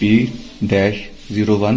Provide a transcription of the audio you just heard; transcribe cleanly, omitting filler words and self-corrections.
P-01۔